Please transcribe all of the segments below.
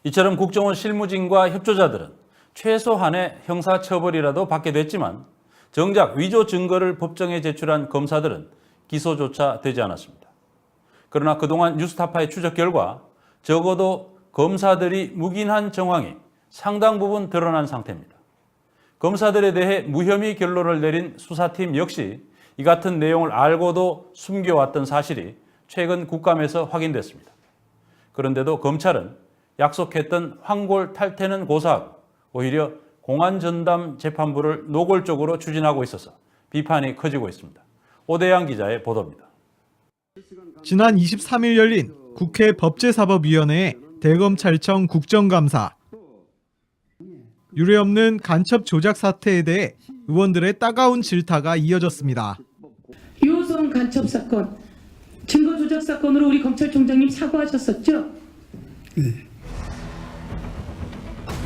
이처럼 국정원 실무진과 협조자들은 최소한의 형사처벌이라도 받게 됐지만 정작 위조 증거를 법정에 제출한 검사들은 기소조차 되지 않았습니다. 그러나 그동안 뉴스타파의 추적 결과 적어도 검사들이 묵인한 정황이 상당 부분 드러난 상태입니다. 검사들에 대해 무혐의 결론을 내린 수사팀 역시 이 같은 내용을 알고도 숨겨왔던 사실이 최근 국감에서 확인됐습니다. 그런데도 검찰은 약속했던 황골 탈퇴는 고사하고 오히려 공안전담 재판부를 노골적으로 추진하고 있어서 비판이 커지고 있습니다. 오대양 기자의 보도입니다. 지난 23일 열린 국회 법제사법위원회 대검찰청 국정감사. 유례없는 간첩 조작 사태에 대해 의원들의 따가운 질타가 이어졌습니다. 유호성 간첩 사건, 증거 조작 사건으로 우리 검찰총장님 사과하셨었죠?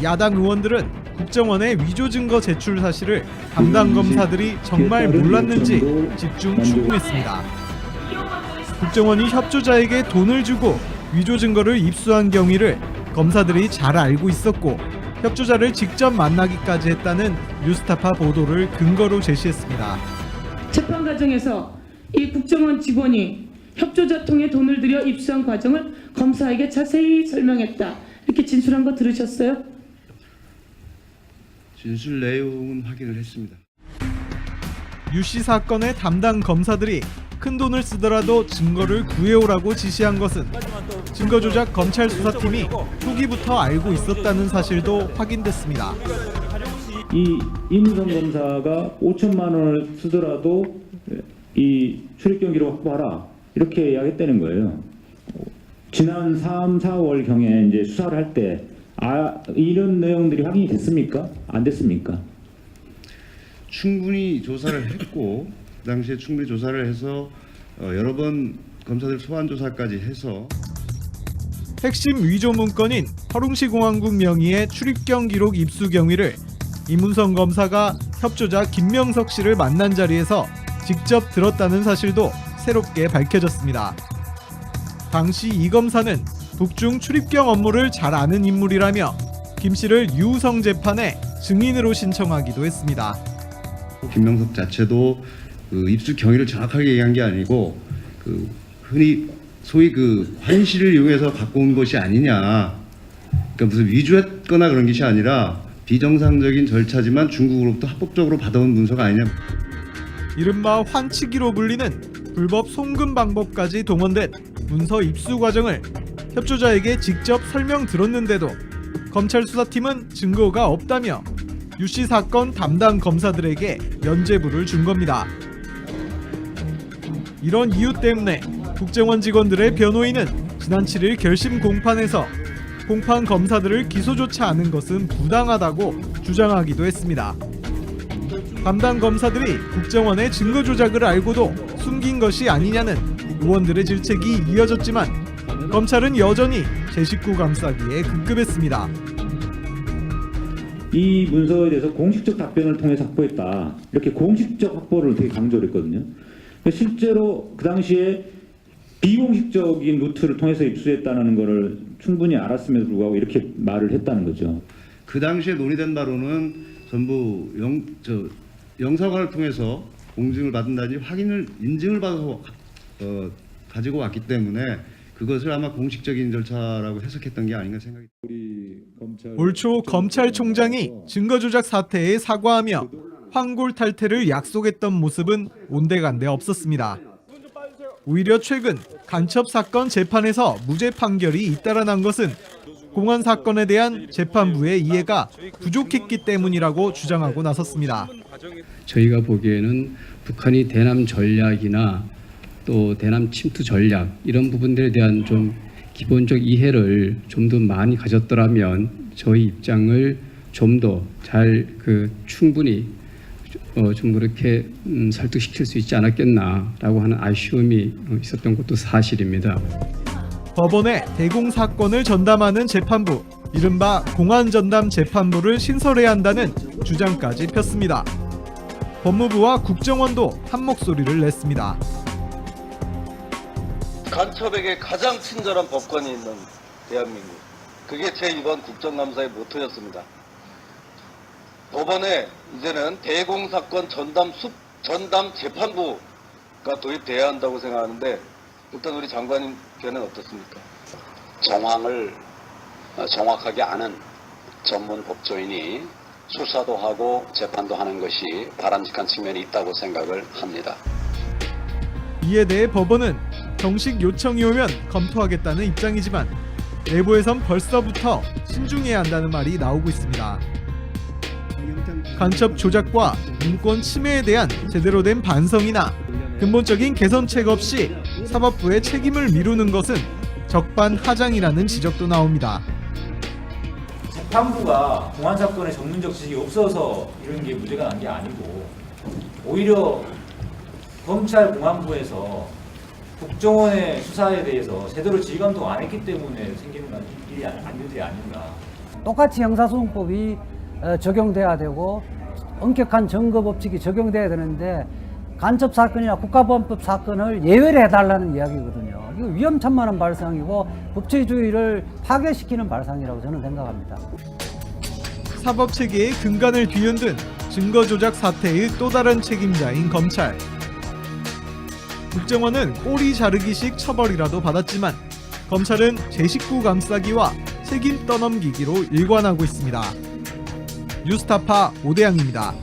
야당 의원들은 국정원의 위조 증거 제출 사실을 담당 검사들이 정말 몰랐는지 집중 추궁했습니다. 국정원이 협조자에게 돈을 주고 위조 증거를 입수한 경위를 검사들이 잘 알고 있었고 협조자를 직접 만나기까지 했다는 뉴스타파 보도를 근거로 제시했습니다. 재판 과정에서 이 국정원 직원이 협조자 통해 돈을 들여 입수한 과정을 검사에게 자세히 설명했다. 이렇게 진술한 거 들으셨어요? 진술 내용은 확인을 했습니다. 유씨 사건의 담당 검사들이 큰 돈을 쓰더라도 증거를 구해오라고 지시한 것은 증거조작 검찰 수사팀이 초기부터 알고 있었다는 사실도 확인됐습니다. 이 이문성 검사가 5천만 원을 쓰더라도 이 출입경 기록 확보하라 이렇게 이야기했다는 거예요. 지난 3, 4월 경에 이제 수사를 할 때 이런 내용들이 확인이 됐습니까? 안 됐습니까? 충분히 조사를 했고 그 당시에 충분히 조사를 해서 여러 번 검사들 소환 조사까지 해서 핵심 위조 문건인 허룽시 공항국 명의의 출입경 기록 입수 경위를 이문성 검사가 협조자 김명석 씨를 만난 자리에서 직접 들었다는 사실도 새롭게 밝혀졌습니다. 당시 이 검사는 북중 출입경 업무를 잘 아는 인물이라며 김 씨를 유우성 재판에 증인으로 신청하기도 했습니다. 김명석 자체도 그 입수 경위를 정확하게 얘기한 게 아니고 그 흔히 소위 그 환시를 이용해서 갖고 온 것이 아니냐. 그러니까 무슨 위조했거나 그런 것이 아니라 비정상적인 절차지만 중국으로부터 합법적으로 받아온 문서가 아니냐. 이른바 환치기로 불리는 불법 송금 방법까지 동원된 문서 입수 과정을 협조자에게 직접 설명 들었는데도 검찰 수사팀은 증거가 없다며 유씨 사건 담당 검사들에게 면죄부를 준 겁니다. 이런 이유 때문에 국정원 직원들의 변호인은 지난 7일 결심 공판에서 공판 검사들을 기소조차 않은 것은 부당하다고 주장하기도 했습니다. 담당 검사들이 국정원의 증거 조작을 알고도 숨긴 것이 아니냐는 의원들의 질책이 이어졌지만 검찰은 여전히 제 식구 감싸기에 급급했습니다. 이 문서에 대해서 공식적 답변을 통해서 확보했다. 이렇게 공식적 확보를 되게 강조를 했거든요. 실제로 그 당시에 비공식적인 루트를 통해서 입수했다는 것을 충분히 알았음에도 불구하고 이렇게 말을 했다는 거죠. 그 당시에 논의된 바로는 전부 영사관을 통해서 공증을 받은다든지 인증을 받아서 가지고 왔기 때문에 그것을 아마 공식적인 절차라고 해석했던 게 아닌가 생각이 듭니다. 올 초 검찰총장이 증거조작 사태에 사과하며 황골 탈퇴를 약속했던 모습은 온데간데 없었습니다. 오히려 최근 간첩 사건 재판에서 무죄 판결이 잇따라 난 것은 공안 사건에 대한 재판부의 이해가 부족했기 때문이라고 주장하고 나섰습니다. 저희가 보기에는 북한이 대남 전략이나 또 대남 침투 전략 이런 부분들에 대한 좀 기본적 이해를 좀 더 많이 가졌더라면 저희 입장을 좀 더 잘 충분히 좀 그렇게 설득시킬 수 있지 않았겠나라고 하는 아쉬움이 있었던 것도 사실입니다. 법원에 대공 사건을 전담하는 재판부, 이른바 공안전담 재판부를 신설해야 한다는 주장까지 폈습니다. 법무부와 국정원도 한 목소리를 냈습니다. 간첩에게 가장 친절한 법관이 있는 대한민국. 그게 제 이번 국정감사의 모토였습니다. 법원에 이제는 대공사건 전담 재판부가 도입돼야 한다고 생각하는데 일단 우리 장관님께는 어떻습니까? 정황을 정확하게 아는 전문 법조인이 수사도 하고 재판도 하는 것이 바람직한 측면이 있다고 생각을 합니다. 이에 대해 법원은 정식 요청이 오면 검토하겠다는 입장이지만 내부에선 벌써부터 신중해야 한다는 말이 나오고 있습니다. 간첩 조작과 인권 침해에 대한 제대로 된 반성이나 근본적인 개선책 없이 사법부의 책임을 미루는 것은 적반하장이라는 지적도 나옵니다. 재판부가 공안 사건의 전문적 지식이 없어서 이런 게 문제가 난 게 아니고 오히려 검찰 공안부에서 국정원의 수사에 대해서 제대로 지휘감독 안 했기 때문에 생기는 일이 일들이 아닌가. 똑같이 형사소송법이 적용돼야 되고 엄격한 증거 법칙이 적용돼야 되는데 간첩 사건이나 국가보안법 사건을 예외를 해달라는 이야기거든요. 이거 위험천만한 발상이고 법치주의를 파괴시키는 발상이라고 저는 생각합니다. 사법 체계의 근간을 뒤흔든 증거 조작 사태의 또 다른 책임자인 검찰. 국정원은 꼬리 자르기식 처벌이라도 받았지만 검찰은 제 식구 감싸기와 책임 떠넘기기로 일관하고 있습니다. 뉴스타파 오대양입니다.